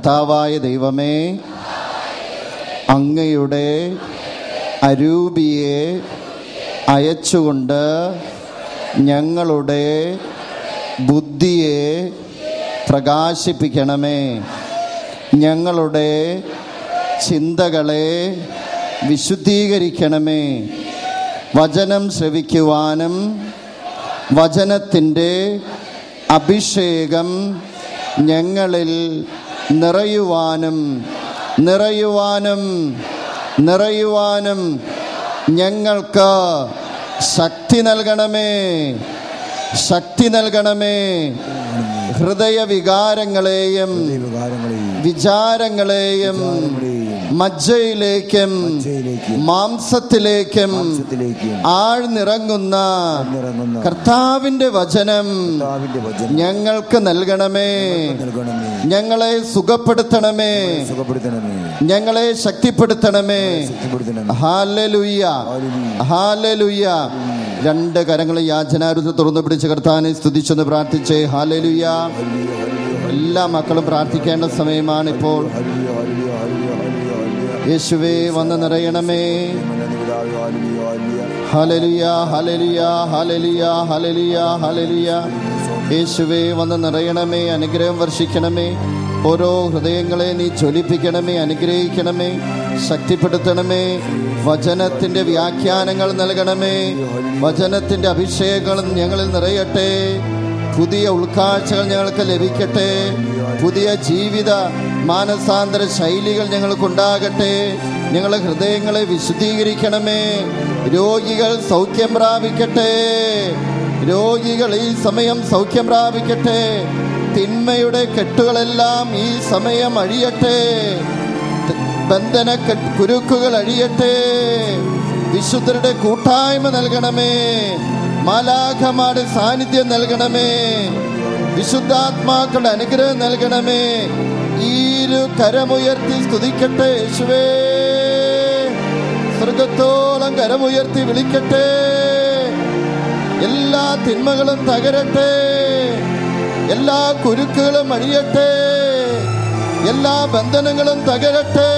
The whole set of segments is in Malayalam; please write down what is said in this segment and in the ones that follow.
കർത്താവായ ദൈവമേ, അങ്ങയുടെ അരൂപിയെ അയച്ചുകൊണ്ട് ഞങ്ങളുടെ ബുദ്ധിയെ പ്രകാശിപ്പിക്കണമേ. ഞങ്ങളുടെ ചിന്തകളെ വിശുദ്ധീകരിക്കണമേ. വചനം ശ്രവിക്കുവാനും വചനത്തിൻ്റെ അഭിഷേകം ഞങ്ങളിൽ നിറയുവാനും ഞങ്ങൾക്ക് ശക്തി നൽകണമേ. ഹൃദയവികാരങ്ങളെയും വിചാരങ്ങളെയും മജ്ജയിലേക്കും മാംസത്തിലേക്കും ആഴ്ന്നിറങ്ങുന്ന കർത്താവിന്റെ വചനം ഞങ്ങൾക്ക് നൽകണമേ. ഞങ്ങളെ സുഖപ്പെടുത്തണമേ, ഞങ്ങളെ ശക്തിപ്പെടുത്തണമേ. Hallelujah, hallelujah. രണ്ട് കരങ്ങളും യാചനാരുദ്ധം തുറന്നു പിടിച്ച് കർത്താവിനെ സ്തുതിച്ചൊന്ന് പ്രാർത്ഥിച്ചേ. ഹല്ലേലൂയ. എല്ലാ മക്കളും പ്രാർത്ഥിക്കേണ്ട സമയമാണ് ഇപ്പോൾ. യേശുവേ വന്ന് നിറയണമേ. Hallelujah, hallelujah, hallelujah, hallelujah, hallelujah. യേശുവേ വന്ന് നിറയണമേ. അനുഗ്രഹം വർഷിക്കണമേ. ഓരോ ഹൃദയങ്ങളെ നീ ജ്വലിപ്പിക്കണമേ, അനുഗ്രഹിക്കണമേ, ശക്തിപ്പെടുത്തണമേ. വചനത്തിൻ്റെ വ്യാഖ്യാനങ്ങൾ നൽകണമേ. വചനത്തിൻ്റെ അഭിഷേകങ്ങൾ ഞങ്ങളിൽ നിറയട്ടെ. പുതിയ ഉൾക്കാഴ്ചകൾ ഞങ്ങൾക്ക് ലഭിക്കട്ടെ. പുതിയ ജീവിത മാനസാന്തര ശൈലികൾ ഞങ്ങൾക്കുണ്ടാകട്ടെ. ഞങ്ങളുടെ ഹൃദയങ്ങളെ വിശുദ്ധീകരിക്കണമേ. രോഗികൾ സൗഖ്യം പ്രാപിക്കട്ടെ. രോഗികൾ ഈ സമയം സൗഖ്യം പ്രാപിക്കട്ടെ. തിന്മയുടെ കെട്ടുകളെല്ലാം ഈ സമയം അഴിയട്ടെ. ബന്ധന കുരുക്കുകൾ അഴിയട്ടെ. വിശുദ്ധരുടെ കൂട്ടായ്മ നൽകണമേ. മാലാഖമാരുടെ സാന്നിധ്യം നൽകണമേ. വിശുദ്ധാത്മാക്കളുടെ അനുഗ്രഹം നൽകണമേ. ഈരു കരമുയർത്തി സ്തുതിക്കട്ടെ. യേശുവേ, സ്വർഗത്തോളം കരമുയർത്തി വിളിക്കട്ടെ. എല്ലാ തിന്മകളും തകരട്ടെ. എല്ലാ കുരുക്കുകളും അഴിയട്ടെ. എല്ലാ ബന്ധനങ്ങളും തകരട്ടെ.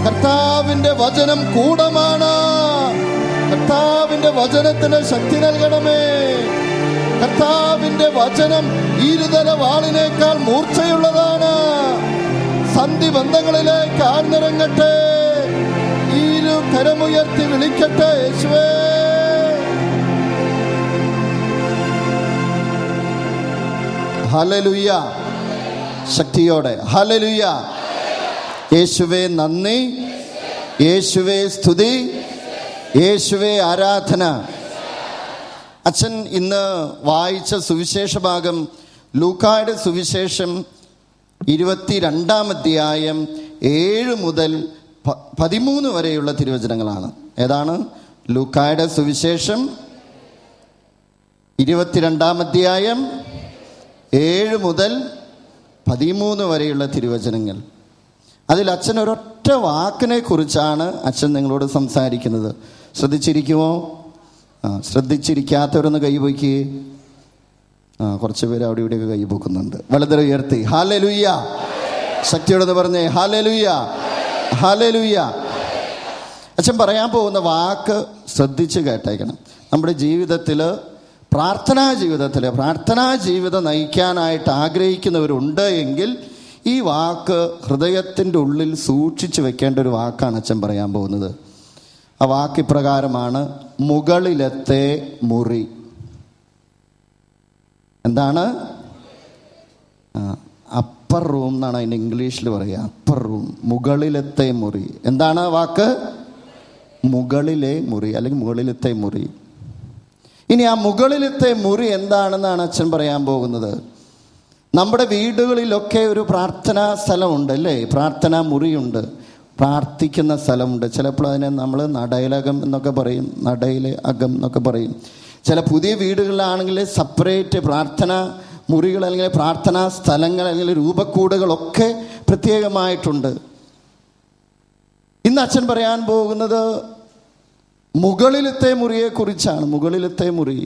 കർത്താവിന്റെ വചനം കൂടമാണ്. കർത്താവിന്റെ വചനത്തിന് ശക്തി നൽകണമേ. കർത്താവിന്റെ വചനം ഇരുതല വാളിനേക്കാൾ മൂർച്ചയുള്ളതാണ്. സന്ധി ബന്ധങ്ങളിലേക്ക് ആഴ്ന്നിറങ്ങട്ടെ. ഇരു കരമുയർത്തി വിളിക്കട്ടെ. യേശുവേ, ഹല്ലേലൂയ. ശക്തിയോടെ ഹല്ലേലൂയ. യേശുവേ നന്ദി, യേശുവേ സ്തുതി, യേശുവേ ആരാധന. അച്ഛൻ ഇന്ന് വായിച്ച സുവിശേഷ ഭാഗം ലൂക്കായുടെ സുവിശേഷം 22-ാം അധ്യായം 7 മുതൽ 13 വരെയുള്ള തിരുവചനങ്ങളാണ്. ഏതാണ്? ലൂക്കായുടെ സുവിശേഷം 22-ാം അധ്യായം 7 മുതൽ 13 വരെയുള്ള തിരുവചനങ്ങൾ. അതിൽ അച്ഛൻ ഒരൊറ്റ വാക്കിനെ കുറിച്ചാണ് അച്ഛൻ നിങ്ങളോട് സംസാരിക്കുന്നത്. ശ്രദ്ധിച്ചിരിക്കുമോ? ശ്രദ്ധിച്ചിരിക്കാത്തവരൊന്ന് കൈപൊക്കി. കുറച്ച് പേര് അവിടെ ഇവിടെയൊക്കെ കൈപൊക്കുന്നുണ്ട്. വലതുകൈ ഉയർത്തി ഹല്ലേലൂയ. ശക്തിയോടെന്ന് പറഞ്ഞേ ഹല്ലേലൂയ, ഹല്ലേലൂയ. അച്ഛൻ പറയാൻ പോകുന്ന വാക്ക് ശ്രദ്ധിച്ച് കേട്ടേക്കണം. നമ്മുടെ ജീവിതത്തിൽ പ്രാർത്ഥനാ ജീവിതം നയിക്കാനായിട്ട് ആഗ്രഹിക്കുന്നവരുണ്ട് എങ്കിൽ ഈ വാക്ക് ഹൃദയത്തിൻ്റെ ഉള്ളിൽ സൂക്ഷിച്ചു വെക്കേണ്ട ഒരു വാക്കാണ് അച്ഛൻ പറയാൻ പോകുന്നത്. ആ വാക്ക് ഇപ്രകാരമാണ്: മുകളിലത്തെ മുറി. എന്താണ്? അപ്പർ റൂം എന്നാണ് അതിൻ്റെ ഇംഗ്ലീഷിൽ പറയുക. അപ്പർ റൂം, മുകളിലത്തെ മുറി. എന്താണ് വാക്ക്? മുകളിലെ മുറി അല്ലെങ്കിൽ മുകളിലത്തെ മുറി. ഇനി ആ മുകളിലത്തെ മുറി എന്താണെന്നാണ് അച്ഛൻ പറയാൻ പോകുന്നത്. നമ്മുടെ വീടുകളിലൊക്കെ ഒരു പ്രാർത്ഥനാ സ്ഥലമുണ്ട് അല്ലേ? പ്രാർത്ഥനാ മുറിയുണ്ട്, പ്രാർത്ഥിക്കുന്ന സ്ഥലമുണ്ട്. ചിലപ്പോൾ അതിനെ നമ്മൾ നടയിലകം എന്നൊക്കെ പറയും, നടയിലെ അകം എന്നൊക്കെ പറയും. ചില പുതിയ വീടുകളിലാണെങ്കിൽ സെപ്പറേറ്റ് പ്രാർത്ഥനാ മുറികൾ അല്ലെങ്കിൽ പ്രാർത്ഥനാ സ്ഥലങ്ങൾ അല്ലെങ്കിൽ രൂപക്കൂടുകളൊക്കെ പ്രത്യേകമായിട്ടുണ്ട്. ഇന്ന് അച്ഛൻ പറയാൻ പോകുന്നത് മുകളിലത്തെ മുറിയെക്കുറിച്ചാണ്. മുകളിലത്തെ മുറി.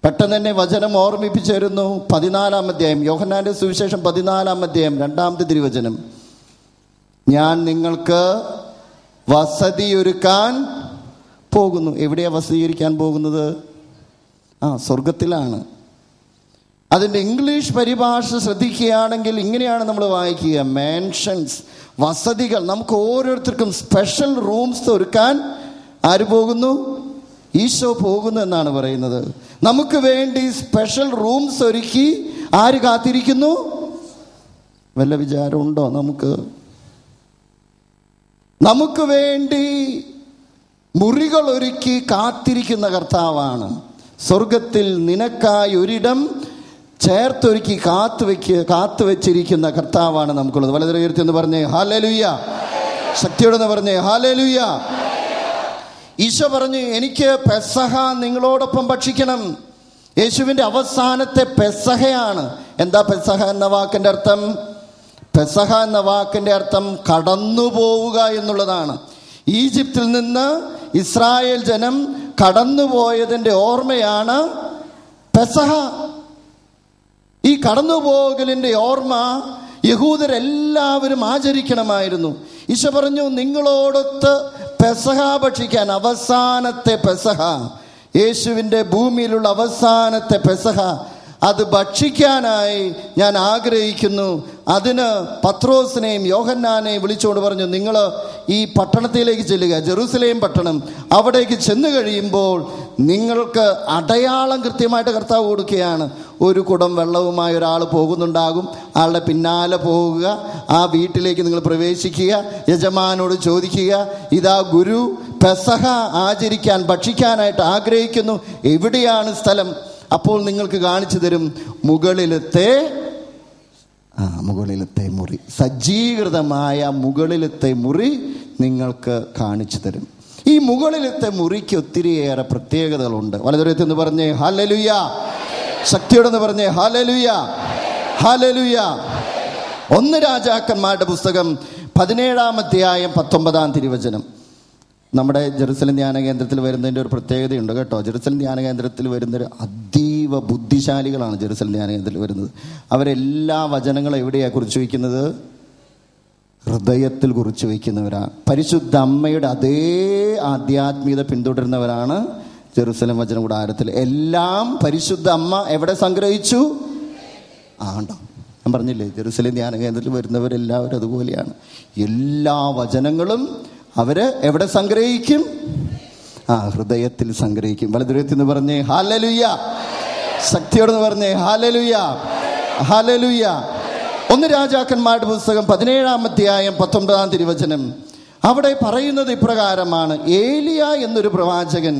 പെട്ടെന്ന് തന്നെ വചനം ഓർമ്മിപ്പിച്ചു തരുന്നു. 14-ാം അധ്യായം, യോഹന്നാന്റെ സുവിശേഷം 14-ാം അധ്യായം 2-ാമത്തെ തിരുവചനം. ഞാൻ നിങ്ങൾക്ക് വസതി ഒരുക്കാൻ പോകുന്നു. എവിടെയാ വസതിയിരിക്കാൻ പോകുന്നത്? സ്വർഗത്തിലാണ്. അതിൻ്റെ ഇംഗ്ലീഷ് പരിഭാഷ ശ്രദ്ധിക്കുകയാണെങ്കിൽ ഇങ്ങനെയാണ് നമ്മൾ വായിക്കുക: മാൻഷൻസ്, വസതികൾ. നമുക്ക് ഓരോരുത്തർക്കും സ്പെഷ്യൽ റൂംസ് ഒരുക്കാൻ ആര് പോകുന്നു? ഈശോ പോകുന്നു എന്നാണ് പറയുന്നത്. നമുക്ക് വേണ്ടി സ്പെഷ്യൽ റൂംസ് ഒരുക്കി ആര് കാത്തിരിക്കുന്നു? വല്ല വിചാരമുണ്ടോ നമുക്ക് വേണ്ടി മുറികൾ ഒരുക്കി കാത്തിരിക്കുന്ന കർത്താവാണ്. സ്വർഗത്തിൽ നിനക്കായി ഒരിടം ചേർത്തൊരുക്കി കാത്തുവെച്ചിരിക്കുന്ന കർത്താവാണ് നമുക്കുള്ളത്. വളരെ ഉയർത്തി എന്ന് പറഞ്ഞേ ഹല്ലേലൂയ. ശക്തിയോടെന്ന് പറഞ്ഞേ ഹല്ലേലൂയ. ഈശോ പറഞ്ഞു, എനിക്ക് പെസഹ നിങ്ങളോടൊപ്പം ഭക്ഷിക്കണം. യേശുവിൻ്റെ അവസാനത്തെ പെസഹയാണ്. എന്താ പെസഹ എന്ന വാക്കിൻ്റെ അർത്ഥം? പെസഹ എന്ന വാക്കിൻ്റെ അർത്ഥം കടന്നു പോവുക എന്നുള്ളതാണ്. ഈജിപ്തിൽ നിന്ന് ഇസ്രായേൽ ജനം കടന്നുപോയതിൻ്റെ ഓർമ്മയാണ് പെസഹ. ഈ കടന്നുപോകലിൻ്റെ ഓർമ്മ യഹൂദരെല്ലാവരും ആചരിക്കണമായിരുന്നു. ഈശോ പറഞ്ഞു, നിങ്ങളോടൊത്ത് പെസഹ ഭക്ഷിക്കാൻ, അവസാനത്തെ പെസഹ, യേശുവിൻ്റെ ഭൂമിയിലുള്ള അവസാനത്തെ പെസഹ, അത് ഭക്ഷിക്കാനായി ഞാൻ ആഗ്രഹിക്കുന്നു. അതിന് പത്രോസിനെയും യോഹന്നാനെയും വിളിച്ചുകൊണ്ട് പറഞ്ഞു, നിങ്ങൾ ഈ പട്ടണത്തിലേക്ക് ചെല്ലുക, ജെറൂസലേം പട്ടണം. അവിടേക്ക് ചെന്ന് കഴിയുമ്പോൾ നിങ്ങൾക്ക് അടയാളം കൃത്യമായിട്ട് കർത്താവ് കൊടുക്കുകയാണ്. ഒരു കുടം വെള്ളവുമായി ഒരാൾ പോകുന്നുണ്ടാകും. ആളുടെ പിന്നാലെ പോകുക, ആ വീട്ടിലേക്ക് നിങ്ങൾ പ്രവേശിക്കുക, യജമാനോട് ചോദിക്കുക, ഇതാ ഗുരു പെസഹ ആചരിക്കാൻ ഭക്ഷിക്കാനായിട്ട് ആഗ്രഹിക്കുന്നു, എവിടെയാണ് സ്ഥലം? അപ്പോൾ നിങ്ങൾക്ക് കാണിച്ചു തരും മുകളിലത്തെ മുറി, സജ്ജീകൃതമായ മുകളിലത്തെ മുറി നിങ്ങൾക്ക് കാണിച്ചു തരും. ഈ മുകളിലത്തെ മുറിക്ക് ഒത്തിരിയേറെ പ്രത്യേകതകളുണ്ട്. വലതുരത്തെന്ന് പറഞ്ഞേ ഹല്ലേലൂയ. ശക്തിയോടെന്ന് പറഞ്ഞേ ഹല്ലേലൂയ, ഹല്ലേലൂയ. 1 രാജാക്കന്മാരുടെ പുസ്തകം 17-ാം അധ്യായം 19-ാം തിരുവചനം. നമ്മുടെ ജെറുസലേം ധ്യാന കേന്ദ്രത്തിൽ വരുന്നതിൻ്റെ ഒരു പ്രത്യേകതയുണ്ട് കേട്ടോ. ജെറുസലേം ധ്യാന കേന്ദ്രത്തിൽ വരുന്നൊരു അതീവ ബുദ്ധിശാലികളാണ് ജെറുസലേം ധ്യാന കേന്ദ്രത്തിൽ വരുന്നത്. അവരെല്ലാ വചനങ്ങളും എവിടെയാണ് കുറിച്ച് വയ്ക്കുന്നത്? ഹൃദയത്തിൽ കുറിച്ച് വയ്ക്കുന്നവരാണ്. പരിശുദ്ധ അമ്മയുടെ അതേ ആധ്യാത്മികത പിന്തുടരുന്നവരാണ് ജെറുസലേം വചന കൂടാരത്തിൽ. എല്ലാം പരിശുദ്ധ അമ്മ എവിടെ സംഗ്രഹിച്ചു? ഉണ്ടോ? ഞാൻ പറഞ്ഞില്ലേ, ജെറുസലേം ധ്യാന കേന്ദ്രത്തിൽ വരുന്നവരെല്ലാവരും അതുപോലെയാണ്. എല്ലാ വചനങ്ങളും അവര് എവിടെ സംഗ്രഹിക്കും? ഹൃദയത്തിൽ സംഗ്രഹിക്കും. വലതുരത്തിൽ നിന്ന് പറഞ്ഞേ ഹല്ലേലൂയ. ശക്തിയോടെന്ന് പറഞ്ഞേ ഹല്ലേലൂയ, ഹല്ലേലൂയ. 1 രാജാക്കന്മാരുടെ പുസ്തകം 17-ാം അധ്യായം 19-ാം തിരുവചനം. അവിടെ പറയുന്നത് ഇപ്രകാരമാണ്: ഏലിയ എന്നൊരു പ്രവാചകൻ,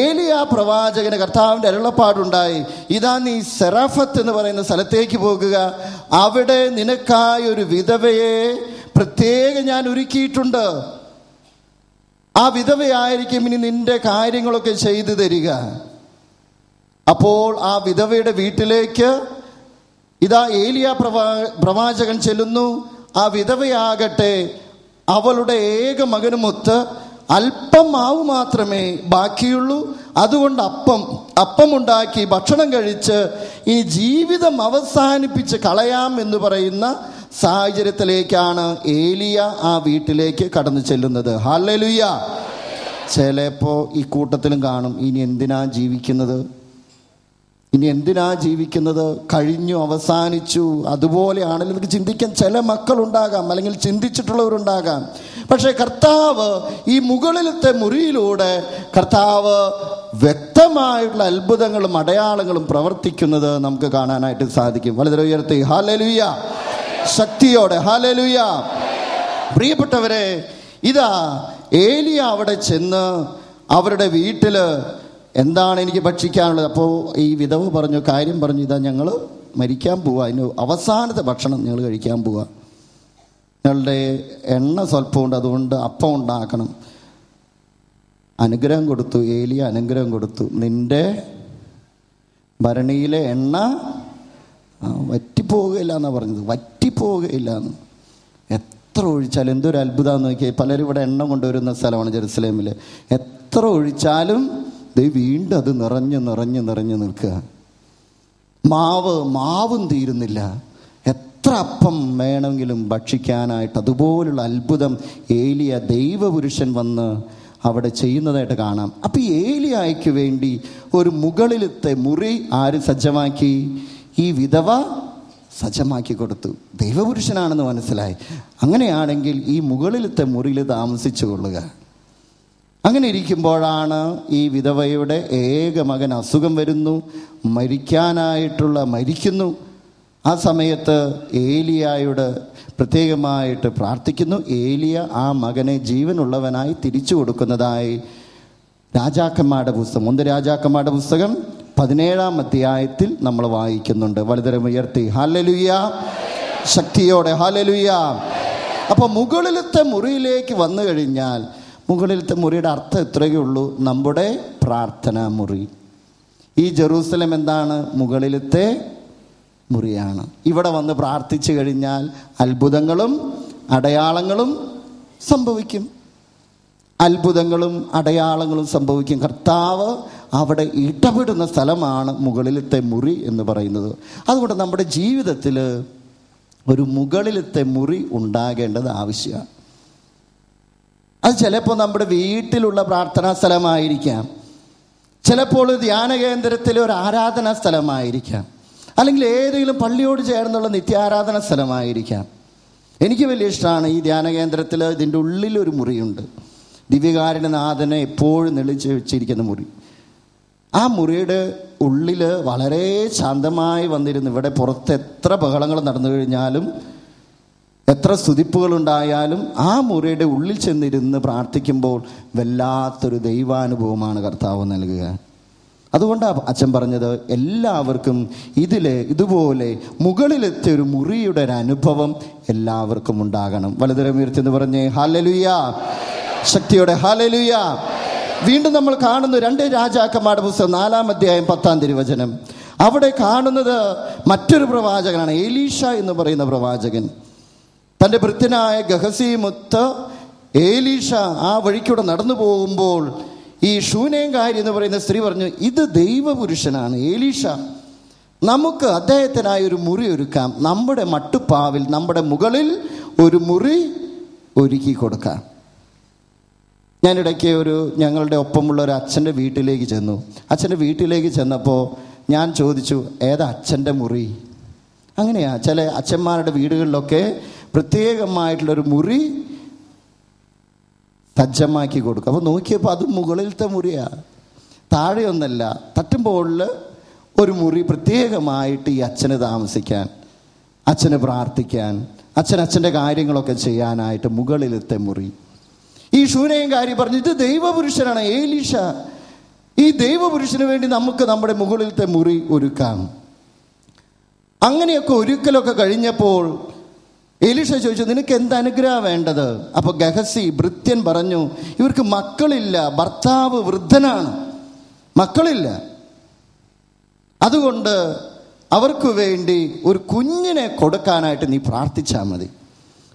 ഏലിയ പ്രവാചകന് കർത്താവിൻ്റെ അരുളപ്പാടുണ്ടായി, ഇതാ നീ സെറാഫത്ത് എന്ന് പറയുന്ന സ്ഥലത്തേക്ക് പോകുക, അവിടെ നിനക്കായി ഒരു വിധവയെ പ്രത്യേകം ഞാൻ ഒരുക്കിയിട്ടുണ്ട്. ആ വിധവയായിരിക്കും ഇനി നിന്റെ കാര്യങ്ങളൊക്കെ ചെയ്തു തരിക. അപ്പോൾ ആ വിധവയുടെ വീട്ടിലേക്ക് ഇതാ ഏലിയ പ്രവാചകൻ ചെല്ലുന്നു. ആ വിധവയാകട്ടെ അവളുടെ ഏക മകനുമൊത്ത് അല്പം മാവ് മാത്രമേ ബാക്കിയുള്ളൂ. അതുകൊണ്ട് അപ്പമുണ്ടാക്കി ഭക്ഷണം കഴിച്ച് ഈ ജീവിതം അവസാനിപ്പിച്ച് കളയാം എന്ന് പറയുന്ന സാഹചര്യത്തിലേക്കാണ് ഏലിയ ആ വീട്ടിലേക്ക് കടന്നു ചെല്ലുന്നത്. ഹല്ലേലൂയ. ചിലപ്പോൾ ഈ കൂട്ടത്തിലും കാണും, ഇനി എന്തിനാ ജീവിക്കുന്നത്, കഴിഞ്ഞു, അവസാനിച്ചു, അതുപോലെയാണെങ്കിലും നമുക്ക് ചിന്തിക്കാൻ ചില മക്കളുണ്ടാകാം, അല്ലെങ്കിൽ ചിന്തിച്ചിട്ടുള്ളവരുണ്ടാകാം. പക്ഷേ കർത്താവ് ഈ മുകളിലത്തെ മുറിയിലൂടെ കർത്താവ് വ്യക്തമായിട്ടുള്ള അത്ഭുതങ്ങളും അടയാളങ്ങളും പ്രവർത്തിക്കുന്നത് നമുക്ക് കാണാനായിട്ട് സാധിക്കും. വളരെ ഉയർത്തി ഹല്ലേലൂയ, ശക്തിയോടെ ഹല്ലേലൂയ. പ്രിയപ്പെട്ടവരെ, ഇതാ ഏലിയ അവിടെ ചെന്ന് അവരുടെ വീട്ടില് എന്താണ് എനിക്ക് ഭക്ഷിക്കാനുള്ളത്? അപ്പോൾ ഈ വിധവ കാര്യം പറഞ്ഞു, ഇതാ ഞങ്ങൾ മരിക്കാൻ പോവുക, അതിന് അവസാനത്തെ ഭക്ഷണം ഞങ്ങൾ കഴിക്കാൻ പോവുക, ഞങ്ങളുടെ എണ്ണ സ്വല്പമുണ്ട്, അതുകൊണ്ട് അപ്പം ഉണ്ടാക്കണം. അനുഗ്രഹം കൊടുത്തു, ഏലിയ അനുഗ്രഹം കൊടുത്തു, നിന്റെ ഭരണിയിലെ എണ്ണ വറ്റിപ്പോവുകയില്ല എന്നാണ് പറഞ്ഞത്. വറ്റിപ്പോവുകയില്ല എന്ന്. എത്ര ഒഴിച്ചാലും, എന്തൊരു അത്ഭുതമാണെന്ന് നോക്കിയാൽ, പലരും ഇവിടെ എണ്ണ കൊണ്ടുവരുന്ന സ്ഥലമാണ് ജെറുസലേമിൽ. എത്ര ഒഴിച്ചാലും വീണ്ടും അത് നിറഞ്ഞ് നിറഞ്ഞ് നിറഞ്ഞ് നിൽക്കുക. മാവും തീരുന്നില്ല. എത്ര അപ്പം വേണമെങ്കിലും ഭക്ഷിക്കാനായിട്ട്. അതുപോലുള്ള അത്ഭുതം ഏലിയ ദൈവപുരുഷൻ വന്ന് അവിടെ ചെയ്യുന്നതായിട്ട് കാണാം. അപ്പം ഈ ഏലിയായ്ക്ക് വേണ്ടി ഒരു മുകളിലത്തെ മുറി ആര് സജ്ജമാക്കി? ഈ വിധവ സജ്ജമാക്കി കൊടുത്തു. ദൈവപുരുഷനാണെന്ന് മനസ്സിലായി. അങ്ങനെയാണെങ്കിൽ ഈ മുകളിലത്തെ മുറിയിൽ താമസിച്ചു കൊള്ളുക. അങ്ങനെ ഇരിക്കുമ്പോഴാണ് ഈ വിധവയുടെ ഏക മകൻ അസുഖം വരുന്നു, മരിക്കുന്നു. ആ സമയത്ത് ഏലിയായോട് പ്രത്യേകമായിട്ട് പ്രാർത്ഥിക്കുന്നു. ഏലിയ ആ മകനെ ജീവനുള്ളവനായി തിരിച്ചു കൊടുക്കുന്നതായി രാജാക്കന്മാരുടെ പുസ്തകം 1 രാജാക്കന്മാരുടെ പുസ്തകം 17-ാം അധ്യായത്തിൽ നമ്മൾ വായിക്കുന്നുണ്ട്. വലുതരം ഉയർത്തി ഹല്ലേലൂയ, ശക്തിയോടെ ഹല്ലേലൂയ. അപ്പോൾ മുകളിലത്തെ മുറിയിലേക്ക് വന്നു കഴിഞ്ഞാൽ, മുകളിലത്തെ മുറിയുടെ അർത്ഥം ഇത്രയേ ഉള്ളൂ, നമ്മുടെ പ്രാർത്ഥനാ മുറി. ഈ ജെറൂസലം എന്താണ്? മുകളിലത്തെ മുറിയാണ്. ഇവിടെ വന്ന് പ്രാർത്ഥിച്ചു കഴിഞ്ഞാൽ അത്ഭുതങ്ങളും അടയാളങ്ങളും സംഭവിക്കും. അത്ഭുതങ്ങളും അടയാളങ്ങളും സംഭവിക്കും. കർത്താവ് അവിടെ ഇടപെടുന്ന സ്ഥലമാണ് മുകളിലത്തെ മുറി എന്ന് പറയുന്നത്. അതുകൊണ്ട് നമ്മുടെ ജീവിതത്തിൽ ഒരു മുകളിലത്തെ മുറി ഉണ്ടാകേണ്ടത് ആവശ്യമാണ്. അത് ചിലപ്പോൾ നമ്മുടെ വീട്ടിലുള്ള പ്രാർത്ഥനാ സ്ഥലമായിരിക്കാം, ചിലപ്പോൾ ധ്യാന കേന്ദ്രത്തിലെ ഒരു ആരാധനാ സ്ഥലമായിരിക്കാം, അല്ലെങ്കിൽ ഏതെങ്കിലും പള്ളിയോട് ചേർന്നുള്ള നിത്യാരാധന സ്ഥലമായിരിക്കാം. എനിക്ക് വലിയ ഇഷ്ടമാണ് ഈ ധ്യാന കേന്ദ്രത്തിൽ ഇതിൻ്റെ ഉള്ളിലൊരു മുറിയുണ്ട്. ദിവ്യകാരുണ്യനാഥനെ എപ്പോഴും തെളിച്ച് വെച്ചിരിക്കുന്ന മുറി. ആ മുറിയുടെ ഉള്ളിൽ വളരെ ശാന്തമായി വന്നിരുന്നു. ഇവിടെ പുറത്ത് എത്ര ബഹളങ്ങൾ നടന്നു കഴിഞ്ഞാലും, എത്ര സ്തുതിപ്പുകളുണ്ടായാലും, ആ മുറിയുടെ ഉള്ളിൽ ചെന്നിരുന്ന് പ്രാർത്ഥിക്കുമ്പോൾ വല്ലാത്തൊരു ദൈവാനുഭവമാണ് കർത്താവ് നൽകുക. അതുകൊണ്ടാണ് അച്ഛൻ പറഞ്ഞത് എല്ലാവർക്കും ഇതുപോലെ മുകളിലത്തെ ഒരു മുറിയുടെ ഒരു അനുഭവം എല്ലാവർക്കും ഉണ്ടാകണം. വലതുകരം ഉയർത്തി എന്ന് പറഞ്ഞേ ഹല്ലേലൂയ, ശക്തിയോടെ ഹല്ലേലൂയ. വീണ്ടും നമ്മൾ കാണുന്നു 2 രാജാക്കന്മാരുടെ പുസ്തകം 4-ാം അധ്യായം 10-ാം തിരുവചനം. അവിടെ കാണുന്നത് മറ്റൊരു പ്രവാചകനാണ്, എലീഷ എന്ന് പറയുന്ന പ്രവാചകൻ. തൻ്റെ ഭൃത്യനായ ഗഹസിമൊത്ത് എലീഷ ആ വഴിക്കൂടെ നടന്നു പോകുമ്പോൾ ഈ ശൂനേംകാരി എന്ന് പറയുന്ന സ്ത്രീ പറഞ്ഞു, ഇത് ദൈവപുരുഷനാണ് എലീഷ, നമുക്ക് അദ്ദേഹത്തിനായി ഒരു മുറി ഒരുക്കാം, നമ്മുടെ മട്ടുപ്പാവിൽ നമ്മുടെ മുകളിൽ ഒരു മുറി ഒരുക്കി കൊടുക്കാം. ഞാനിടയ്ക്ക് ഞങ്ങളുടെ ഒപ്പമുള്ള ഒരു അച്ഛൻ്റെ വീട്ടിലേക്ക് ചെന്നു. അച്ഛൻ്റെ വീട്ടിലേക്ക് ചെന്നപ്പോൾ ഞാൻ ചോദിച്ചു, ഏതാ അച്ഛൻ്റെ മുറി? അങ്ങനെയാ ചില അച്ഛന്മാരുടെ വീടുകളിലൊക്കെ പ്രത്യേകമായിട്ടുള്ളൊരു മുറി സജ്ജമാക്കി കൊടുക്കും. അപ്പോൾ നോക്കിയപ്പോൾ അത് മുകളിലത്തെ മുറിയാണ്, താഴെയൊന്നല്ല. തട്ടുമ്പോളിൽ ഒരു മുറി പ്രത്യേകമായിട്ട് ഈ അച്ഛന് താമസിക്കാൻ, അച്ഛന് പ്രാർത്ഥിക്കാൻ, അച്ഛൻ്റെ കാര്യങ്ങളൊക്കെ ചെയ്യാനായിട്ട് മുകളിലത്തെ മുറി. ഈ ശൂനേംകാരി പറഞ്ഞു, ഇത് ദൈവപുരുഷനാണ് എലീഷ, ഈ ദൈവപുരുഷന് വേണ്ടി നമുക്ക് നമ്മുടെ മുകളിലത്തെ മുറി ഒരുക്കാം. അങ്ങനെയൊക്കെ ഒരുക്കലൊക്കെ കഴിഞ്ഞപ്പോൾ എലീഷ ചോദിച്ചു, നിനക്ക് എന്ത് അനുഗ്രഹം വേണ്ടത്? അപ്പോൾ ഗഹസി ഭൃത്യൻ പറഞ്ഞു, ഇവർക്ക് മക്കളില്ല, ഭർത്താവ് വൃദ്ധനാണ്, മക്കളില്ല. അതുകൊണ്ട് അവർക്ക് വേണ്ടി ഒരു കുഞ്ഞിനെ കൊടുക്കാനായിട്ട് നീ പ്രാർത്ഥിച്ചാൽ മതി.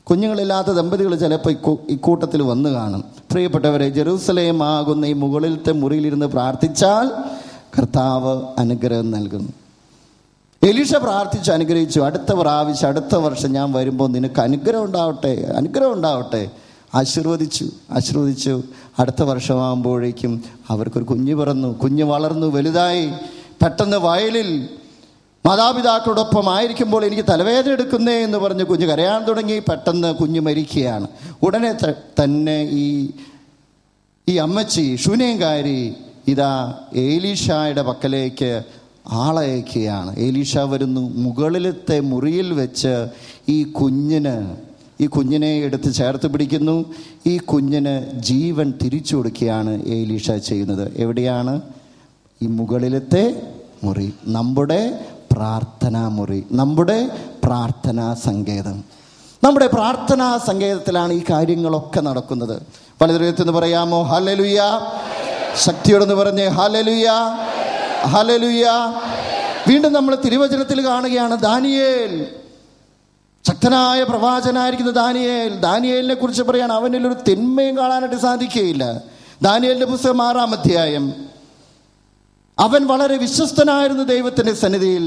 കുഞ്ഞുങ്ങളില്ലാത്ത ദമ്പതികൾ ചിലപ്പോൾ ഇക്കൂട്ടത്തിൽ വന്നു കാണും. പ്രിയപ്പെട്ടവരെ, ജെറൂസലേം ആകുന്ന ഈ മുകളിലത്തെ മുറിയിലിരുന്ന് പ്രാർത്ഥിച്ചാൽ കർത്താവ് അനുഗ്രഹം നൽകുന്നു. എലീഷ പ്രാർത്ഥിച്ചു, അനുഗ്രഹിച്ചു. അടുത്ത വർഷം ഞാൻ വരുമ്പോൾ നിനക്ക് അനുഗ്രഹം ഉണ്ടാവട്ടെ. ആശീർവദിച്ചു. അടുത്ത വർഷമാകുമ്പോഴേക്കും അവർക്കൊരു കുഞ്ഞ് പിറന്നു. കുഞ്ഞ് വളർന്നു വലുതായി. പെട്ടെന്ന് വയലിൽ മാതാപിതാക്കളോടൊപ്പം ആയിരിക്കുമ്പോൾ എനിക്ക് തലവേദന എടുക്കുന്നേ എന്ന് പറഞ്ഞ് കുഞ്ഞ് കരയാൻ തുടങ്ങി. പെട്ടെന്ന് കുഞ്ഞ് മരിക്കുകയാണ്. ഉടനെ തന്നെ ഈ അമ്മച്ചി ശൂനേംകാരി ഇതാ എലീഷായുടെ പക്കലേക്ക് ആളയക്കുകയാണ്. എലീഷ വരുന്നു, മുകളിലത്തെ മുറിയിൽ വെച്ച് ഈ കുഞ്ഞിനെ എടുത്ത് ചേർത്ത് പിടിക്കുന്നു. ഈ കുഞ്ഞിന് ജീവൻ തിരിച്ചു കൊടുക്കുകയാണ് എലീഷ ചെയ്യുന്നത്. എവിടെയാണ്? ഈ മുകളിലത്തെ മുറി, നമ്മുടെ പ്രാർത്ഥനാ മുറി, നമ്മുടെ പ്രാർത്ഥനാ സങ്കേതം. നമ്മുടെ പ്രാർത്ഥനാ സങ്കേതത്തിലാണ് ഈ കാര്യങ്ങളൊക്കെ നടക്കുന്നത്. പലതരത്തിന്ന് പറയാമോ ഹല്ലേലൂയ, ശക്തിയോടെന്ന് പറഞ്ഞേ ഹല്ലേലൂയ, ഹല്ലേലൂയ. വീണ്ടും നമ്മൾ തിരുവചനത്തിൽ കാണുകയാണ് ദാനിയേൽ, ശക്തനായ പ്രവാചകനായിരിക്കുന്ന ദാനിയേലിനെ കുറിച്ച് പറയാണ്, അവനിലൊരു തിന്മയും കാണാനായിട്ട് സാധിക്കുകയില്ല. ദാനിയേലിന്റെ പുസ്തകം 6-ാം അധ്യായം അവൻ വളരെ വിശ്വസ്തനായിരുന്നു ദൈവത്തിന്റെ സന്നിധിയിൽ.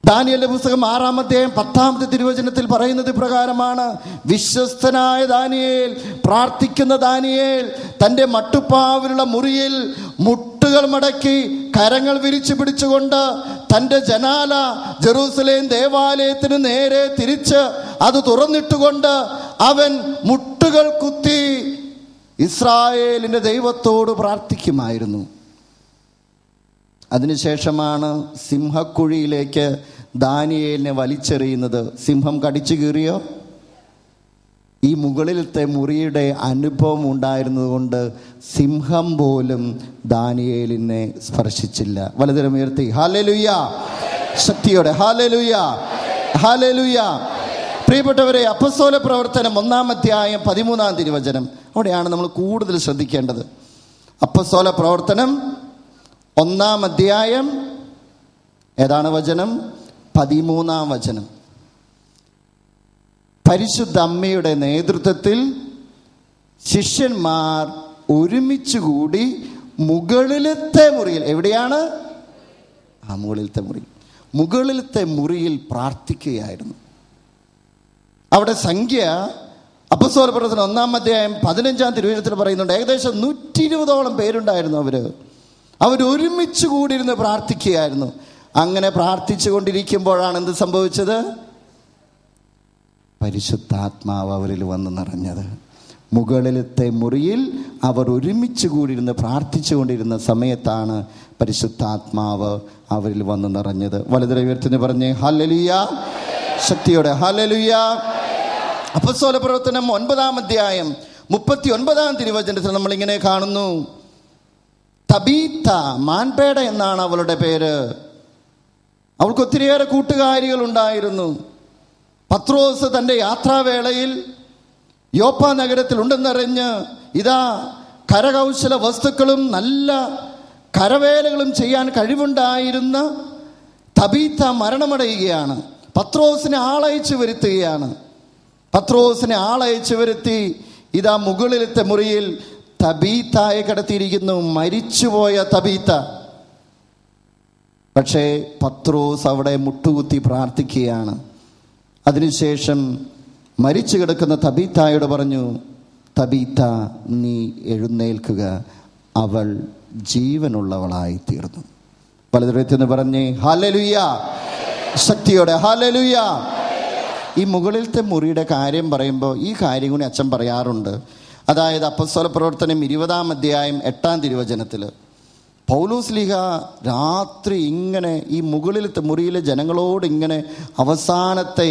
ദാനിയേലിന്റെ പുസ്തകം 6-ാം അധ്യായം 10-ാമത്തെ തിരുവചനത്തിൽ പറയുന്നത് പ്രകാരമാണ്: വിശ്വസ്തനായ ദാനിയേൽ, പ്രാർത്ഥിക്കുന്ന ദാനിയേൽ തൻ്റെ മട്ടുപ്പാവിലുള്ള മുറിയിൽ മുട്ടുകൾ മടക്കി കരങ്ങൾ വിരിച്ചു പിടിച്ചുകൊണ്ട് തൻ്റെ ജനാല ജെറൂസലേം ദേവാലയത്തിന് നേരെ തിരിച്ച് അത് തുറന്നിട്ടുകൊണ്ട് അവൻ മുട്ടുകൾ കുത്തി ഇസ്രായേലിൻ്റെ ദൈവത്തോട് പ്രാർത്ഥിക്കുമായിരുന്നു. അതിനുശേഷമാണ് സിംഹക്കുഴിയിലേക്ക് ദാനിയേലിനെ വലിച്ചെറിയുന്നത്. സിംഹം കടിച്ചു കീറിയോ? ഈ മുകളിലത്തെ മുറിയുടെ അനുഭവം ഉണ്ടായിരുന്നത് കൊണ്ട് സിംഹം പോലും ദാനിയേലിനെ സ്പർശിച്ചില്ല. വലതുകരം ഉയർത്തി ഹല്ലേലൂയ, ശക്തിയോടെ ഹല്ലേലൂയ, ഹല്ലേലൂയ. പ്രിയപ്പെട്ടവരെ, അപ്പോസ്തല പ്രവർത്തനം 1-ാം അധ്യായം 13-ാം തിരുവചനം, അവിടെയാണ് നമ്മൾ കൂടുതൽ ശ്രദ്ധിക്കേണ്ടത്. അപ്പോസ്തല പ്രവർത്തനം 1-ാം അധ്യായം ഏതാണ് വചനം? 13-ാം വചനം. പരിശുദ്ധ അമ്മയുടെ നേതൃത്വത്തിൽ ശിഷ്യന്മാർ ഒരുമിച്ച് കൂടി മുകളിലത്തെ മുറിയിൽ, എവിടെയാണ്? മുകളിലത്തെ മുറി, മുകളിലത്തെ മുറിയിൽ പ്രാർത്ഥിക്കുകയായിരുന്നു. അവിടെ സംഖ്യ അപ്പോസ്തല പ്രവർത്തനം 1-ാം അധ്യായം 15-ാം തിരുവചനത്തിൽ പറയുന്നുണ്ട്, ഏകദേശം 120ഓളം പേരുണ്ടായിരുന്നു. അവരൊരുമിച്ച് കൂടിയിരുന്ന് പ്രാർത്ഥിക്കുകയായിരുന്നു. അങ്ങനെ പ്രാർത്ഥിച്ചു കൊണ്ടിരിക്കുമ്പോഴാണ് എന്ത് സംഭവിച്ചത്? പരിശുദ്ധാത്മാവ് അവരിൽ വന്ന് നിറഞ്ഞത്. മുകളിലത്തെ മുറിയിൽ അവർ ഒരുമിച്ച് കൂടിയിരുന്ന് പ്രാർത്ഥിച്ചു കൊണ്ടിരുന്ന സമയത്താണ് പരിശുദ്ധാത്മാവ് അവരിൽ വന്ന് നിറഞ്ഞത്. വലതുകരം ഉയർത്തി പറഞ്ഞേ ഹല്ലേലൂയ, ശക്തിയോടെ ഹല്ലേലൂയ. അപ്പോസ്തല പ്രവർത്തനം 9-ാം അധ്യായം 39-ാം തിരുവചനത്തിൽ നമ്മളിങ്ങനെ കാണുന്നു: തബീത്ത, മാൻപേട എന്നാണ് അവളുടെ പേര്. അവൾക്ക് ഒത്തിരിയേറെ കൂട്ടുകാരികൾ ഉണ്ടായിരുന്നു. പത്രോസ് തൻ്റെ യാത്രാവേളയിൽ യോപ്പ നഗരത്തിൽ ഉണ്ടെന്നറിഞ്ഞ് ഇതാ കരകൗശല വസ്തുക്കളും നല്ല കരവേലകളും ചെയ്യാൻ കഴിവുണ്ടായിരുന്ന തബീത്ത മരണമടയുകയാണ്. പത്രോസിനെ ആളയച്ചു വരുത്തി ഇതാ മുകളിലത്തെ മുറിയിൽ തബീത്തായെ കിടത്തിയിരിക്കുന്നു, മരിച്ചുപോയ തബീത്ത. പക്ഷേ പത്രോസ് അവിടെ മുട്ടുകുത്തി പ്രാർത്ഥിക്കുകയാണ്. അതിനുശേഷം മരിച്ചു കിടക്കുന്ന തബീത്തായോട് പറഞ്ഞു, തബീത്ത നീ എഴുന്നേൽക്കുക, അവൾ ജീവനുള്ളവളായി തീർന്നു. വലതുകരത്തിന്ന് പറഞ്ഞേ ഹല്ലേലൂയ, ശക്തിയോടെ ഹല്ലേലൂയ. ഈ മുകളിലത്തെ മുറിയുടെ കാര്യം പറയുമ്പോൾ ഈ കാര്യം കൂടി അച്ഛൻ പറയാറുണ്ട്. അതായത് അപ്പോസ്തല പ്രവർത്തനം 20-ാം അധ്യായം 8-ാം തിരുവചനത്തിൽ പൗലോസ് ലീഗ രാത്രി ഇങ്ങനെ ഈ മുകളിലത്തെ മുറിയിലെ ജനങ്ങളോട് ഇങ്ങനെ അവസാനത്തെ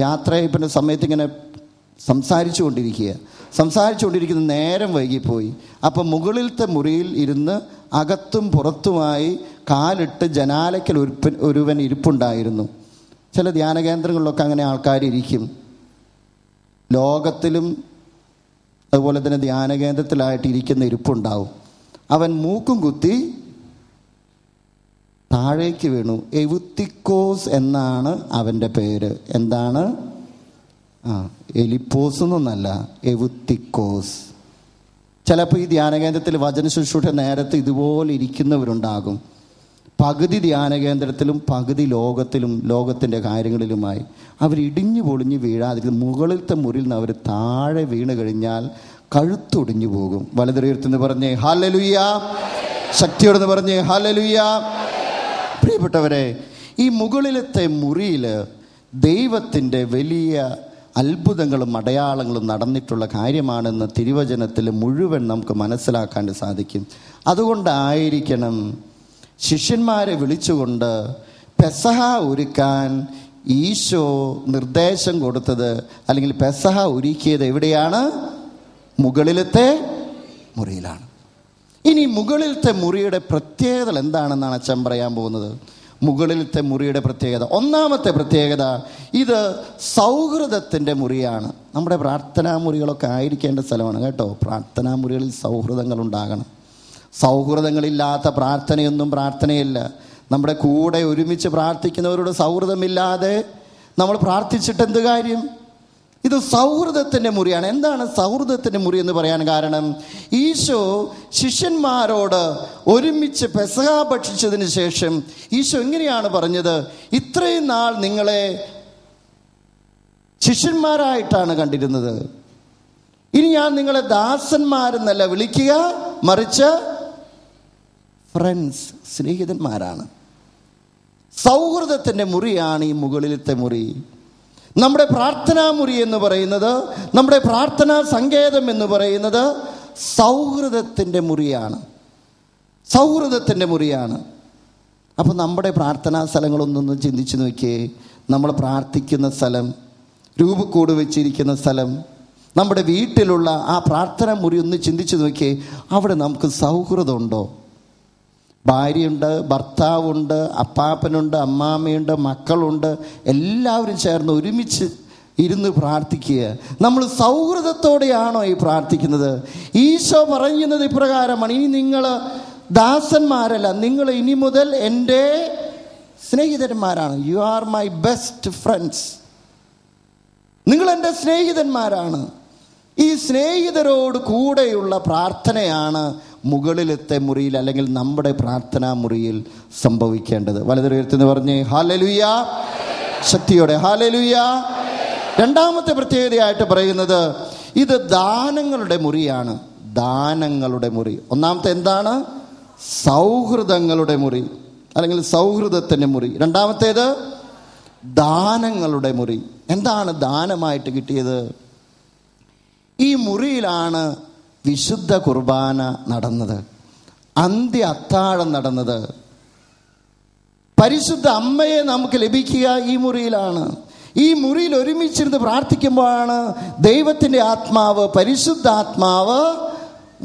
യാത്രയപ്പിൻ്റെ സമയത്ത് ഇങ്ങനെ സംസാരിച്ചു കൊണ്ടിരിക്കുന്ന നേരം വൈകിപ്പോയി. അപ്പം മുകളിലത്തെ മുറിയിൽ ഇരുന്ന് അകത്തും പുറത്തുമായി കാലിട്ട് ജനാലയ്ക്കൽ ഒരുവൻ ഇരിപ്പുണ്ടായിരുന്നു. ചില ധ്യാന കേന്ദ്രങ്ങളിലൊക്കെ അങ്ങനെ ആൾക്കാർ ഇരിക്കും. ലോകത്തിലും അതുപോലെ തന്നെ ധ്യാന കേന്ദ്രത്തിലായിട്ട് ഇരിക്കുന്ന ഇരിപ്പുണ്ടാവും. അവൻ മൂക്കും കുത്തി താഴേക്ക് വീണു. എവുത്തിക്കോസ് എന്നാണ് അവൻ്റെ പേര്. എന്താണ്? എലിപ്പോസ് എന്നൊന്നല്ല, എവുത്തിക്കോസ്. ചിലപ്പോൾ ഈ ധ്യാനകേന്ദ്രത്തിൽ വചന ശുശ്രൂഷ നേരത്തെ ഇതുപോലെ ഇരിക്കുന്നവരുണ്ടാകും. പകുതി ധ്യാനകേന്ദ്രത്തിലും പകുതി ലോകത്തിൻ്റെ കാര്യങ്ങളിലുമായി അവരിടിഞ്ഞു പൊളിഞ്ഞ് വീഴാതിരിക്കും. മുകളിലത്തെ മുറിയിൽ നിന്ന് അവർ താഴെ വീണ് കഴിഞ്ഞാൽ കഴുത്തൊടിഞ്ഞു പോകും. വലതുകരത്തിന്ന് പറഞ്ഞേ ഹല്ലേലൂയ, ശക്തിയോടെന്ന് പറഞ്ഞേ ഹല്ലേലൂയ. പ്രിയപ്പെട്ടവരെ, ഈ മുകളിലത്തെ മുറിയിൽ ദൈവത്തിൻ്റെ വലിയ അത്ഭുതങ്ങളും അടയാളങ്ങളും നടന്നിട്ടുള്ള കാര്യമാണെന്ന് തിരുവചനത്തിൽ മുഴുവൻ നമുക്ക് മനസ്സിലാക്കാൻ സാധിക്കും. അതുകൊണ്ടായിരിക്കണം ശിഷ്യന്മാരെ വിളിച്ചുകൊണ്ട് പെസഹ ഒരുക്കാൻ ഈശോ നിർദ്ദേശം കൊടുത്തത്, അല്ലെങ്കിൽ പെസഹ ഒരുക്കിയത് എവിടെയാണ്? മുകളിലത്തെ മുറിയിലാണ്. ഇനി മുകളിലത്തെ മുറിയുടെ പ്രത്യേകത എന്താണെന്നാണ് അച്ഛൻ പറയാൻ പോകുന്നത്. മുകളിലത്തെ മുറിയുടെ പ്രത്യേകത, ഒന്നാമത്തെ പ്രത്യേകത, ഇത് സൗഹൃദത്തിൻ്റെ മുറിയാണ്. നമ്മുടെ പ്രാർത്ഥനാ മുറികളൊക്കെ ആയിരിക്കേണ്ട സ്ഥലമാണ് കേട്ടോ. പ്രാർത്ഥനാ മുറികളിൽ സൗഹൃദങ്ങൾ ഉണ്ടാകണം. സൗഹൃദങ്ങളില്ലാത്ത പ്രാർത്ഥനയൊന്നും പ്രാർത്ഥനയില്ല. നമ്മുടെ കൂടെ ഒരുമിച്ച് പ്രാർത്ഥിക്കുന്നവരോട് സൗഹൃദമില്ലാതെ നമ്മൾ പ്രാർത്ഥിച്ചിട്ട് എന്ത് കാര്യം? ഇത് സൗഹൃദത്തിൻ്റെ മുറിയാണ്. എന്താണ് സൗഹൃദത്തിൻ്റെ മുറി എന്ന് പറയാൻ കാരണം? ഈശോ ശിഷ്യന്മാരോട് ഒരുമിച്ച് പെസഹ ഭക്ഷിച്ചതിന് ശേഷം ഈശോ എങ്ങനെയാണ് പറഞ്ഞത്? ഇത്രയും നാൾ നിങ്ങളെ ശിഷ്യന്മാരായിട്ടാണ് കണ്ടിരുന്നത്, ഇനി ഞാൻ നിങ്ങളെ ദാസന്മാരെന്നല്ല വിളിക്കുക, മറിച്ച് ഫ്രണ്ട്സ്, സ്നേഹിതന്മാരാണ്. സൗഹൃദത്തിൻ്റെ മുറിയാണ് ഈ മുകളിലത്തെ മുറി. നമ്മുടെ പ്രാർത്ഥനാ മുറി എന്ന് പറയുന്നത്, നമ്മുടെ പ്രാർത്ഥനാ സങ്കേതം എന്ന് പറയുന്നത് സൗഹൃദത്തിൻ്റെ മുറിയാണ്. സൗഹൃദത്തിൻ്റെ മുറിയാണ്. അപ്പോൾ നമ്മുടെ പ്രാർത്ഥനാ സ്ഥലങ്ങളൊന്നൊന്ന് ചിന്തിച്ച് നോക്കിയേ. നമ്മൾ പ്രാർത്ഥിക്കുന്ന സ്ഥലം, രൂപക്കൂട് വെച്ചിരിക്കുന്ന സ്ഥലം, നമ്മുടെ വീട്ടിലുള്ള ആ പ്രാർത്ഥന മുറി ഒന്ന് ചിന്തിച്ച് നോക്കിയേ. അവിടെ നമുക്ക് സൗഹൃദമുണ്ടോ? ഭാര്യയുണ്ട്, ഭർത്താവുണ്ട്, അപ്പാപ്പനുണ്ട്, അമ്മാമ്മയുണ്ട്, മക്കളുണ്ട്, എല്ലാവരും ചേർന്ന് ഒരുമിച്ച് ഇരുന്ന് പ്രാർത്ഥിക്കുക. നമ്മൾ സൗഹൃദത്തോടെയാണോ ഈ പ്രാർത്ഥിക്കുന്നത്? ഈശോ പറയുന്നത് ഇപ്രകാരമാണ്: ഇനി നിങ്ങൾ ദാസന്മാരല്ല, നിങ്ങൾ ഇനി മുതൽ എൻ്റെ സ്നേഹിതന്മാരാണ്. You are my best friends. നിങ്ങൾ എൻ്റെ സ്നേഹിതന്മാരാണ്. ഈ സ്നേഹിതരോട് കൂടെയുള്ള പ്രാർത്ഥനയാണ് മുകളിലത്തെ മുറിയിൽ, അല്ലെങ്കിൽ നമ്മുടെ പ്രാർത്ഥനാ മുറിയിൽ സംഭവിക്കേണ്ടത്. വലതുയർത്തുന്ന് പറഞ്ഞ് ഹല്ലേലൂയ, ശക്തിയോടെ ഹല്ലേലൂയ. രണ്ടാമത്തെ പ്രത്യേകതയായിട്ട് പറയുന്നത് ഇത് ദാനങ്ങളുടെ മുറിയാണ്. ദാനങ്ങളുടെ മുറി. ഒന്നാമത്തെ എന്താണ്? സൗഹൃദങ്ങളുടെ മുറി, അല്ലെങ്കിൽ സൗഹൃദത്തിൻ്റെ മുറി. രണ്ടാമത്തേത് ദാനങ്ങളുടെ മുറി. എന്താണ് ദാനമായിട്ട് കിട്ടിയത്? ഈ മുറിയിലാണ് വിശുദ്ധ കുർബാന നടന്നത്, അന്ത്യ അത്താഴം നടന്നത്. പരിശുദ്ധ അമ്മയെ നമുക്ക് ലഭിക്കുക ഈ മുറിയിലാണ്. ഈ മുറിയിൽ ഒരുമിച്ചിരുന്ന് പ്രാർത്ഥിക്കുമ്പോഴാണ് ദൈവത്തിൻ്റെ ആത്മാവ്, പരിശുദ്ധാത്മാവ്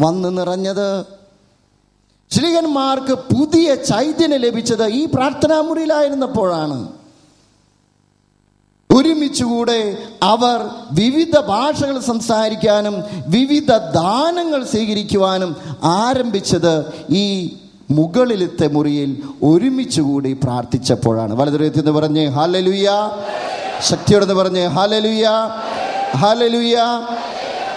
വന്ന് നിറഞ്ഞത്. ശ്ലീഹന്മാർക്ക് പുതിയ ചൈതന്യം ലഭിച്ചത് ഈ പ്രാർത്ഥനാ മുറിയിലായിരുന്നപ്പോഴാണ്. ഒരുമിച്ചുകൂടെ അവർ വിവിധ ഭാഷകൾ സംസാരിക്കാനും വിവിധ ദാനങ്ങൾ സ്വീകരിക്കുവാനും ആരംഭിച്ചത് ഈ മുകളിലത്തെ മുറിയിൽ ഒരുമിച്ചുകൂടി പ്രാർത്ഥിച്ചപ്പോഴാണ്. വലതുയർത്തി പറഞ്ഞ് ഹല്ലേലൂയ, ശക്തിയോടെന്ന് പറഞ്ഞ് ഹല്ലേലൂയ, ഹല്ലേലൂയ.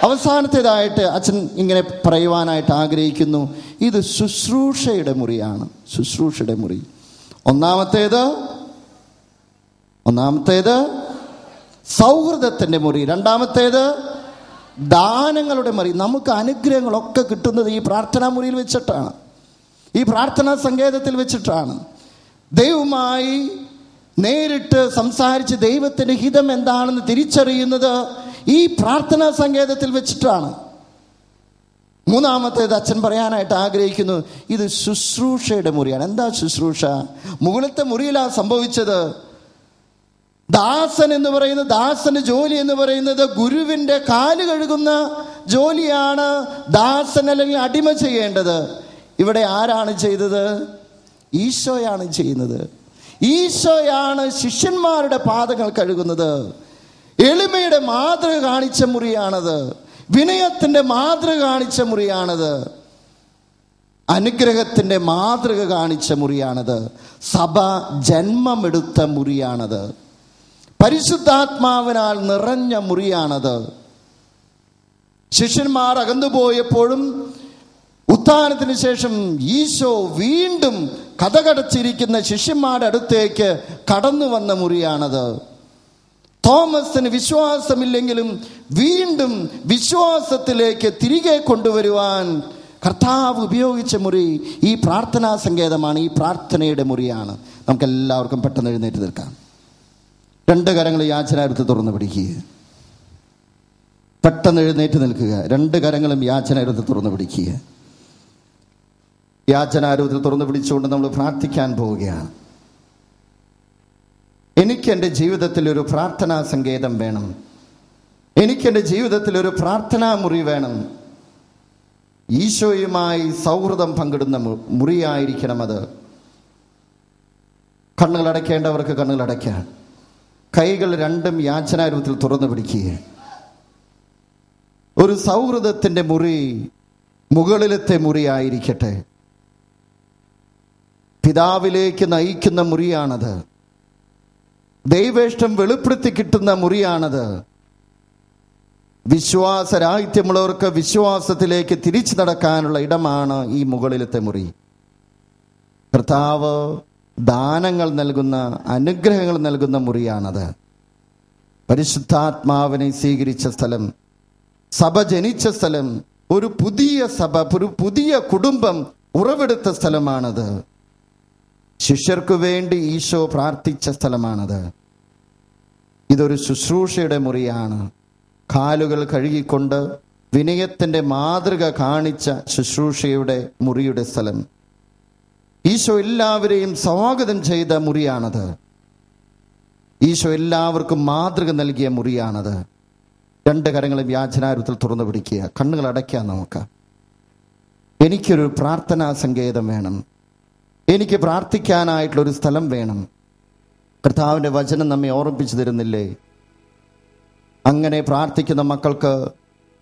അവസാനത്തേതായിട്ട് അച്ഛൻ ഇങ്ങനെ പറയുവാനായിട്ട് ആഗ്രഹിക്കുന്നു, ഇത് ശുശ്രൂഷയുടെ മുറിയാണ്. ശുശ്രൂഷയുടെ മുറി. ഒന്നാമത്തേത് സൗഹൃദത്തിൻ്റെ മുറി. രണ്ടാമത്തേത് ദാനങ്ങളുടെ മുറി. നമുക്ക് അനുഗ്രഹങ്ങളൊക്കെ കിട്ടുന്നത് ഈ പ്രാർത്ഥനാ മുറിയിൽ വെച്ചിട്ടാണ്, ഈ പ്രാർത്ഥനാ സങ്കേതത്തിൽ വെച്ചിട്ടാണ്. ദൈവവുമായി നേരിട്ട് സംസാരിച്ച് ദൈവത്തിൻ്റെ ഹിതം എന്താണെന്ന് തിരിച്ചറിയുന്നത് ഈ പ്രാർത്ഥനാ സങ്കേതത്തിൽ വെച്ചിട്ടാണ്. മൂന്നാമത്തേത് അച്ഛൻ പറയാനായിട്ട് ആഗ്രഹിക്കുന്നു, ഇത് ശുശ്രൂഷയുടെ മുറിയാണ്. എന്താ ശുശ്രൂഷ? മുകളിലത്തെ മുറിയിലാണ് സംഭവിച്ചത്. ദാസൻ എന്ന് പറയുന്നത്, ദാസന്റെ ജോലി എന്ന് പറയുന്നത് ഗുരുവിൻ്റെ കാല് കഴുകുന്ന ജോലിയാണ് ദാസൻ അല്ലെങ്കിൽ അടിമ ചെയ്യേണ്ടത്. ഇവിടെ ആരാണ് ചെയ്തത്? ഈശോയാണ് ചെയ്യുന്നത്. ഈശോയാണ് ശിഷ്യന്മാരുടെ പാദങ്ങൾ കഴുകുന്നത്. എളിമയുടെ മാതൃക കാണിച്ച മുറിയാണത്. വിനയത്തിൻ്റെ മാതൃക കാണിച്ച മുറിയാണത്. അനുഗ്രഹത്തിൻ്റെ മാതൃക കാണിച്ച മുറിയാണത്. സഭ ജന്മമെടുത്ത മുറിയാണത്. പരിശുദ്ധാത്മാവിനാൽ നിറഞ്ഞ മുറിയാണത്. ശിഷ്യന്മാർ അകന്നുപോയപ്പോഴും ഉത്ഥാനത്തിന് ശേഷം ഈശോ വീണ്ടും കതകടച്ചിരിക്കുന്ന ശിഷ്യന്മാരുടെ അടുത്തേക്ക് കടന്നു വന്ന മുറിയാണത്. തോമസിന് വിശ്വാസമില്ലെങ്കിലും വീണ്ടും വിശ്വാസത്തിലേക്ക് തിരികെ കൊണ്ടുവരുവാൻ കർത്താവ് ഉപയോഗിച്ച മുറി ഈ പ്രാർത്ഥനാ സങ്കേതമാണ്, ഈ പ്രാർത്ഥനയുടെ മുറിയാണ്. നമുക്കെല്ലാവർക്കും പെട്ടെന്ന് എഴുന്നേറ്റ് നിൽക്കാം. രണ്ട് കരങ്ങൾ യാചനാരൂപത്തെ തുറന്ന് പിടിക്കുക. പെട്ടെന്ന് എഴുന്നേറ്റ് നിൽക്കുക. രണ്ട് കരങ്ങളും യാചനാരൂപത്തെ തുറന്ന് പിടിക്കുക. യാചനാരൂപത്തിൽ തുറന്ന് പിടിച്ചുകൊണ്ട് നമ്മൾ പ്രാർത്ഥിക്കാൻ പോവുകയാണ്. എനിക്കെൻ്റെ ജീവിതത്തിൽ ഒരു പ്രാർത്ഥനാ സങ്കേതം വേണം. എനിക്കെൻ്റെ ജീവിതത്തിൽ ഒരു പ്രാർത്ഥനാ മുറി വേണം. ഈശോയുമായി സൗഹൃദം പങ്കിടുന്ന മുറിയായിരിക്കണം അത്. കണ്ണുകൾ അടയ്ക്കേണ്ടവർക്ക് കണ്ണുകൾ അടയ്ക്കാൻ, കൈകൾ രണ്ടും യാചനാരൂപത്തിൽ തുറന്നു പിടിക്കുക. ഒരു സൗഹൃദത്തിൻ്റെ മുറി മുകളിലത്തെ മുറിയായിരിക്കട്ടെ. പിതാവിലേക്ക് നയിക്കുന്ന മുറിയാണത്. ദൈവേഷ്ടം വെളിപ്പെടുത്തി കിട്ടുന്ന മുറിയാണത്. വിശ്വാസരാഹിത്യമുള്ളവർക്ക് വിശ്വാസത്തിലേക്ക് തിരിച്ചു നടക്കാനുള്ള ഇടമാണ് ഈ മുകളിലത്തെ മുറി. കർത്താവ് ദാനങ്ങൾ നൽകുന്ന, അനുഗ്രഹങ്ങൾ നൽകുന്ന മുറിയാണത്. പരിശുദ്ധാത്മാവിനെ സ്വീകരിച്ച സ്ഥലം, സഭ ജനിച്ച സ്ഥലം, ഒരു പുതിയ സഭ, ഒരു പുതിയ കുടുംബം ഉറവെടുത്ത സ്ഥലമാണത്. ശിഷ്യർക്കു വേണ്ടി ഈശോ പ്രാർത്ഥിച്ച സ്ഥലമാണത്. ഇതൊരു ശുശ്രൂഷയുടെ മുറിയാണ്. കാലുകൾ കഴുകിക്കൊണ്ട് വിനയത്തിൻ്റെ മാതൃക കാണിച്ച ശുശ്രൂഷയുടെ മുറിയുടെ സ്ഥലം. ഈശോ എല്ലാവരെയും സ്വാഗതം ചെയ്ത മുറിയാണത്. ഈശോ എല്ലാവർക്കും മാതൃക നൽകിയ മുറിയാണത്. രണ്ട് കരങ്ങളും യാചനാരൂപത്തിൽ തുറന്നു പിടിക്കുക, കണ്ണുകൾ അടയ്ക്കാം. നമുക്ക് എനിക്കൊരു പ്രാർത്ഥനാ സങ്കേതം വേണം, എനിക്ക് പ്രാർത്ഥിക്കാനായിട്ടുള്ളൊരു സ്ഥലം വേണം. കർത്താവിൻ്റെ വചനം നമ്മെ ഓർമ്മിപ്പിച്ചു തരുന്നില്ലേ? അങ്ങനെ പ്രാർത്ഥിക്കുന്ന മക്കൾക്ക്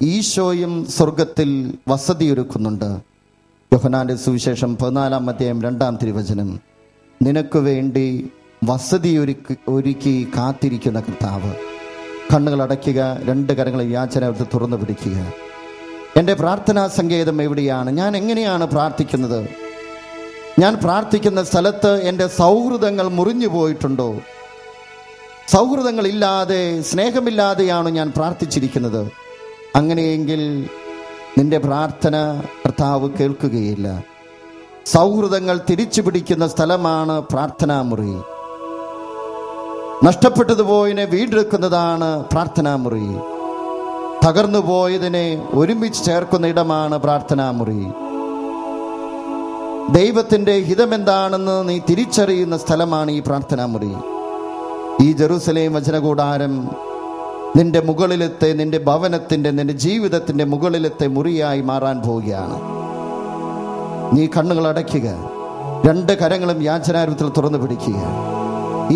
ഈശോയും സ്വർഗത്തിൽ വസതിയൊരുക്കുന്നുണ്ട്. യോഹന്നാന്റെ സുവിശേഷം 14-ാം അധ്യായം 2-ാം തിരുവചനം. നിനക്ക് വേണ്ടി വസതി ഒരുക്കി കാത്തിരിക്കുന്ന കർത്താവ്. കണ്ണുകൾ അടയ്ക്കുക, രണ്ട് കരങ്ങളെ യാചന തുറന്നു പിടിക്കുക. എൻ്റെ പ്രാർത്ഥനാ സങ്കേതം എവിടെയാണ്? ഞാൻ എങ്ങനെയാണ് പ്രാർത്ഥിക്കുന്നത്? ഞാൻ പ്രാർത്ഥിക്കുന്ന സ്ഥലത്ത് എൻ്റെ സൗഹൃദങ്ങൾ മുറിഞ്ഞു പോയിട്ടുണ്ടോ? സൗഹൃദങ്ങളില്ലാതെ, സ്നേഹമില്ലാതെയാണ് ഞാൻ പ്രാർത്ഥിച്ചിരിക്കുന്നത്. അങ്ങനെയെങ്കിൽ നിന്റെ പ്രാർത്ഥന കർത്താവ് കേൾക്കുകയില്ല. സൗഹൃദങ്ങൾ തിരിച്ചു പിടിക്കുന്ന സ്ഥലമാണ് പ്രാർത്ഥനാമുറി. നഷ്ടപ്പെട്ടതുപോയതിനെ വീണ്ടെടുക്കുന്നതാണ് പ്രാർത്ഥനാമുറി. തകർന്നു പോയതിനെ ഒരുമിച്ച് ചേർക്കുന്ന ഇടമാണ് പ്രാർത്ഥനാമുറി. ദൈവത്തിൻ്റെ ഹിതമെന്താണെന്ന് നീ തിരിച്ചറിയുന്ന സ്ഥലമാണ് ഈ പ്രാർത്ഥനാമുറി. ഈ ജെറുസലേം വചനകൂടാരം നിന്റെ മുകളിലത്തെ, നിന്റെ ഭവനത്തിൻ്റെ, നിന്റെ ജീവിതത്തിൻ്റെ മുകളിലത്തെ മുറിയായി മാറാൻ പോവുകയാണ്. നീ കണ്ണുകൾ അടയ്ക്കുക, രണ്ട് കരങ്ങളും യാചനാരൂപത്തിൽ തുറന്നു പിടിക്കുക.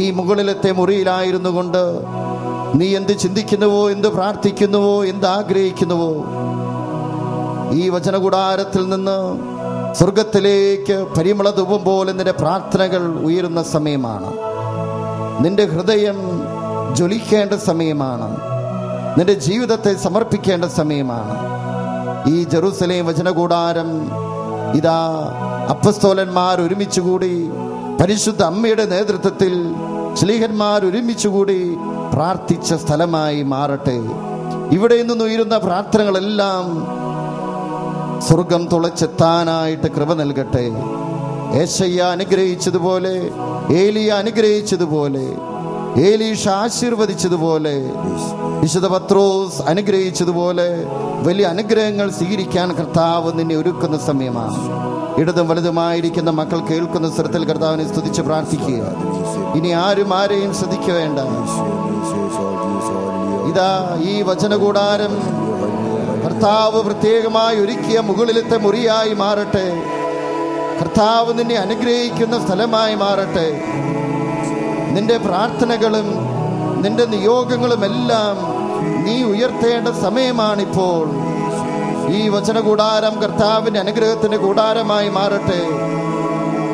ഈ മുകളിലത്തെ മുറിയിലായിരുന്നു കൊണ്ട് നീ എന്ത് ചിന്തിക്കുന്നുവോ, എന്ത് പ്രാർത്ഥിക്കുന്നുവോ, എന്ത് ആഗ്രഹിക്കുന്നുവോ, ഈ വചനകൂടാരത്തിൽ നിന്ന് സ്വർഗത്തിലേക്ക് പരിമള ധൂപം പോലെ നിന്റെ പ്രാർത്ഥനകൾ ഉയരുന്ന സമയമാണ്. നിന്റെ ഹൃദയം ജ്വലിക്കേണ്ട സമയമാണ്. നിന്റെ ജീവിതത്തെ സമർപ്പിക്കേണ്ട സമയമാണ്. ഈ ജെറുസലേം വചനകൂടാരം ഇതാ അപ്പസ്തോലന്മാർ ഒരുമിച്ചുകൂടി, പരിശുദ്ധ അമ്മയുടെ നേതൃത്വത്തിൽ ശ്ലീഹന്മാർ ഒരുമിച്ചുകൂടി പ്രാർത്ഥിച്ച സ്ഥലമായി മാറട്ടെ. ഇവിടെ നിന്ന് ഉയരുന്ന പ്രാർത്ഥനകളെല്ലാം സ്വർഗം തുളച്ചെത്താനായിട്ട് കൃപ നൽകട്ടെ. യേശയ്യ അനുഗ്രഹിച്ചതുപോലെ, ഏലിയ അനുഗ്രഹിച്ചതുപോലെ, ഏലീഷ ആശീർവദിച്ചതുപോലെ, വിശുദ്ധ പത്രോസ് അനുഗ്രഹിച്ചതുപോലെ വലിയ അനുഗ്രഹങ്ങൾ സ്വീകരിക്കാൻ കർത്താവ് നിന്നെ ഒരുക്കുന്ന സമയമാണ്. ഇടതും വലുതുമായിരിക്കുന്ന മക്കൾ കേൾക്കുന്ന സ്വരത്തിൽ കർത്താവിനെ സ്തുതിച്ച് പ്രാർത്ഥിക്കുക. ഇനി ആരും ആരെയും ശ്രദ്ധിക്കുക വേണ്ട. ഇതാ ഈ വചനകൂടാരം കർത്താവ് പ്രത്യേകമായി ഒരുക്കിയ മുകളിലത്തെ മുറിയായി മാറട്ടെ. കർത്താവ് നിന്നെ അനുഗ്രഹിക്കുന്ന സ്ഥലമായി മാറട്ടെ. നിന്റെ പ്രാർത്ഥനകളും നിന്റെ നിയോഗങ്ങളും എല്ലാം നീ ഉയർത്തേണ്ട സമയമാണിപ്പോൾ. ഈ വചനകൂടാരം കർത്താവിൻ്റെ അനുഗ്രഹത്തിൻ്റെ കൂടാരമായി മാറട്ടെ.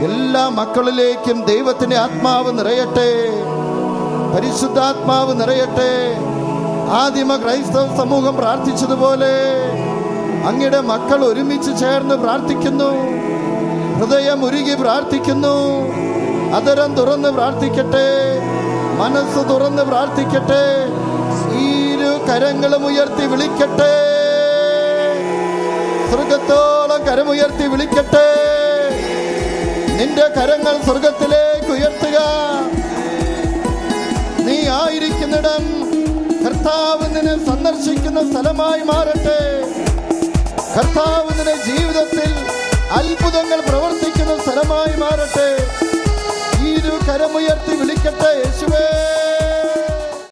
എല്ലാ മക്കളിലേക്കും ദൈവത്തിൻ്റെ ആത്മാവ് നിറയട്ടെ, പരിശുദ്ധാത്മാവ് നിറയട്ടെ. ആദിമ ക്രൈസ്തവ സമൂഹം പ്രാർത്ഥിച്ചതുപോലെ അങ്ങയുടെ മക്കൾ ഒരുമിച്ച് ചേർന്ന് പ്രാർത്ഥിക്കുന്നു. ഹൃദയം ഉരുകി പ്രാർത്ഥിക്കുന്നു. അതരം തുറന്ന് പ്രാർത്ഥിക്കട്ടെ, മനസ്സ് തുറന്ന് പ്രാർത്ഥിക്കട്ടെ. ഇരു കരങ്ങളും ഉയർത്തി വിളിക്കട്ടെ, സ്വർഗത്തോളം കരമുയർത്തി വിളിക്കട്ടെ. നിന്റെ കരങ്ങൾ സ്വർഗത്തിലേക്ക് ഉയർത്തുക. നീ ആയിരിക്കുന്നിടം കർത്താവ് നിന്നെ സന്ദർശിക്കുന്ന സ്ഥലമായി മാറട്ടെ. കർത്താവ് നിന്റെ ജീവിതത്തിൽ അത്ഭുതങ്ങൾ പ്രവർത്തിക്കുന്ന സ്ഥലമായി മാറട്ടെ. ഇരു കരമുയർത്തി വിളിക്കട്ടെ, യേശുവേ.